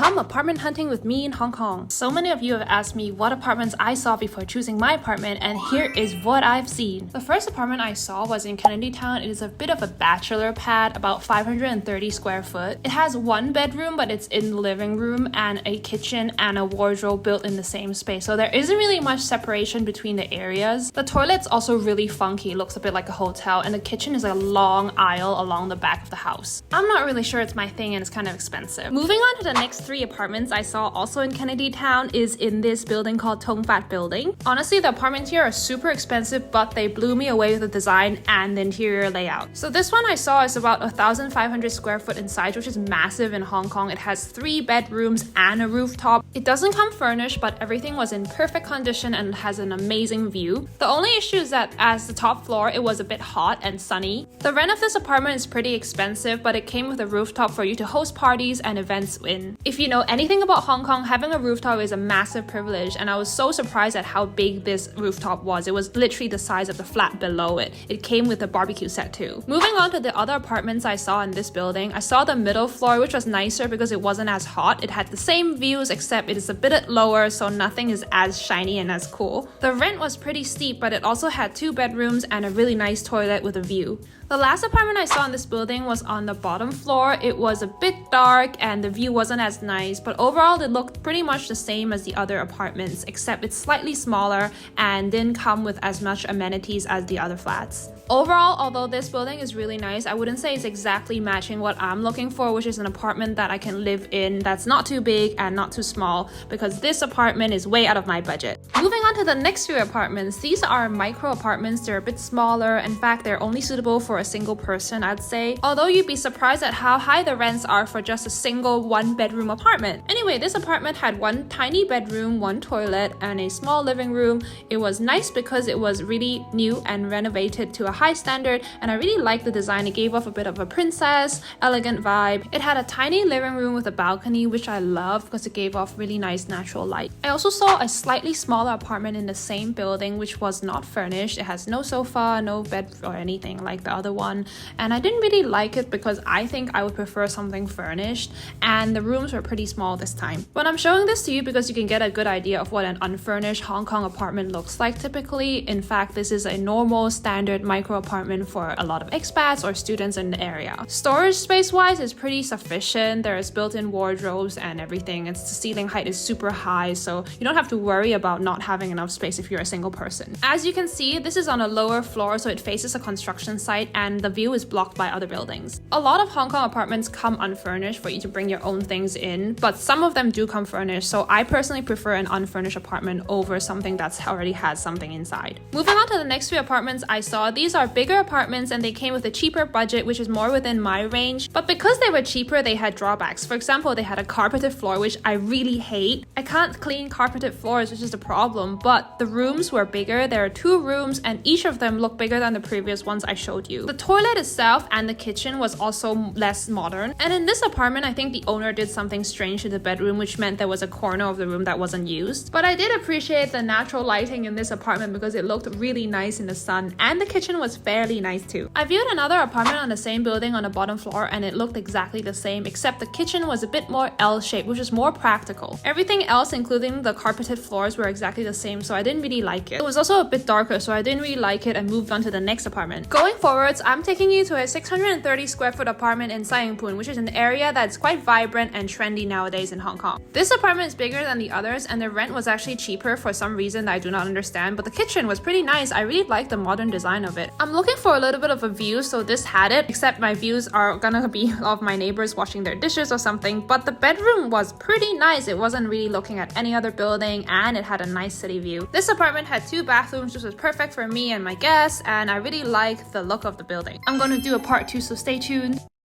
Come apartment hunting with me in Hong Kong. So many of you have asked me what apartments I saw before choosing my apartment, and here is what I've seen. The first apartment I saw was in Kennedy Town. It is a bit of a bachelor pad, about 530 square foot. It has one bedroom, but it's in the living room, and a kitchen and a wardrobe built in the same space. So there isn't really much separation between the areas. The toilet's also really funky. It looks a bit like a hotel, and the kitchen is a long aisle along the back of the house. I'm not really sure it's my thing, and it's kind of expensive. Moving on to the next 3 apartments I saw also in Kennedy Town is in this building called Tung building. Honestly, the apartments here are super expensive, but they blew me away with the design and the interior layout. So this one I saw is about 1,500 square foot in size, which is massive in Hong Kong. It has 3 bedrooms and a rooftop. It doesn't come furnished, but everything was in perfect condition and has an amazing view. The only issue is that as the top floor, it was a bit hot and sunny. The rent of this apartment is pretty expensive, but it came with a rooftop for you to host parties and events in. If you know anything about Hong Kong, having a rooftop is a massive privilege, and I was so surprised at how big this rooftop was. It was literally the size of the flat below it. It came with a barbecue set too. Moving on to the other apartments I saw in this building, I saw the middle floor, which was nicer because it wasn't as hot. It had the same views, except it is a bit lower, so nothing is as shiny and as cool. The rent was pretty steep, but it also had 2 bedrooms and a really nice toilet with a view. The last apartment I saw in this building was on the bottom floor. It was a bit dark and the view wasn't as nice, but overall it looked pretty much the same as the other apartments, except it's slightly smaller and didn't come with as much amenities as the other flats. Overall, although this building is really nice, I wouldn't say it's exactly matching what I'm looking for, which is an apartment that I can live in that's not too big and not too small, because this apartment is way out of my budget. Moving on to the next 2 apartments, these are micro apartments. They're a bit smaller. In fact, they're only suitable for a single person, I'd say. Although you'd be surprised at how high the rents are for just a single 1-bedroom apartment. Anyway, this apartment had 1 tiny bedroom, 1 toilet, and a small living room. It was nice because it was really new and renovated to a high standard, and I really liked the design. It gave off a bit of a princess, elegant vibe. It had a tiny living room with a balcony, which I love because it gave off really nice natural light. I also saw a slightly smaller apartment in the same building, which was not furnished. It has no sofa, no bed or anything like the other one, and I didn't really like it because I think I would prefer something furnished, and the rooms were pretty small this time. But I'm showing this to you because you can get a good idea of what an unfurnished Hong Kong apartment looks like typically. In fact, this is a normal standard micro apartment for a lot of expats or students in the area. Storage space wise is pretty sufficient. There's built-in wardrobes and everything. The ceiling height is super high, so you don't have to worry about not having enough space if you're a single person. As you can see, this is on a lower floor, so it faces a construction site and the view is blocked by other buildings. A lot of Hong Kong apartments come unfurnished for you to bring your own things in, but some of them do come furnished, so I personally prefer an unfurnished apartment over something that's already has something inside. Moving on to the next 2 apartments I saw, these are bigger apartments and they came with a cheaper budget, which is more within my range, but because they were cheaper, they had drawbacks. For example, they had a carpeted floor, which I really hate. I can't clean carpeted floors, which is the problem, but the rooms were bigger. There are 2 rooms and each of them look bigger than the previous ones I showed you. The toilet itself and the kitchen was also less modern, and in this apartment I think the owner did something strange to the bedroom, which meant there was a corner of the room that wasn't used. But I did appreciate the natural lighting in this apartment because it looked really nice in the sun, and the kitchen was fairly nice too. I viewed another apartment on the same building on the bottom floor and it looked exactly the same, except the kitchen was a bit more L-shaped, which is more practical. Everything else, including the carpeted floors, were exactly the same, so I didn't really like it. It was also a bit darker, so I didn't really like it and moved on to the next apartment. Going forwards, I'm taking you to a 630 square foot apartment in Sai Ying Pun, which is an area that's quite vibrant and trendy nowadays in Hong Kong. This apartment is bigger than the others and the rent was actually cheaper for some reason that I do not understand, but the kitchen was pretty nice. I really like the modern design of it. I'm looking for a little bit of a view, so this had it, except my views are gonna be of my neighbors washing their dishes or something, but the bedroom was pretty nice. It wasn't really looking at any other building and it had a nice city view. This apartment had 2 bathrooms, which was perfect for me and my guests, and I really like the look of the building. I'm gonna do a part 2, so stay tuned.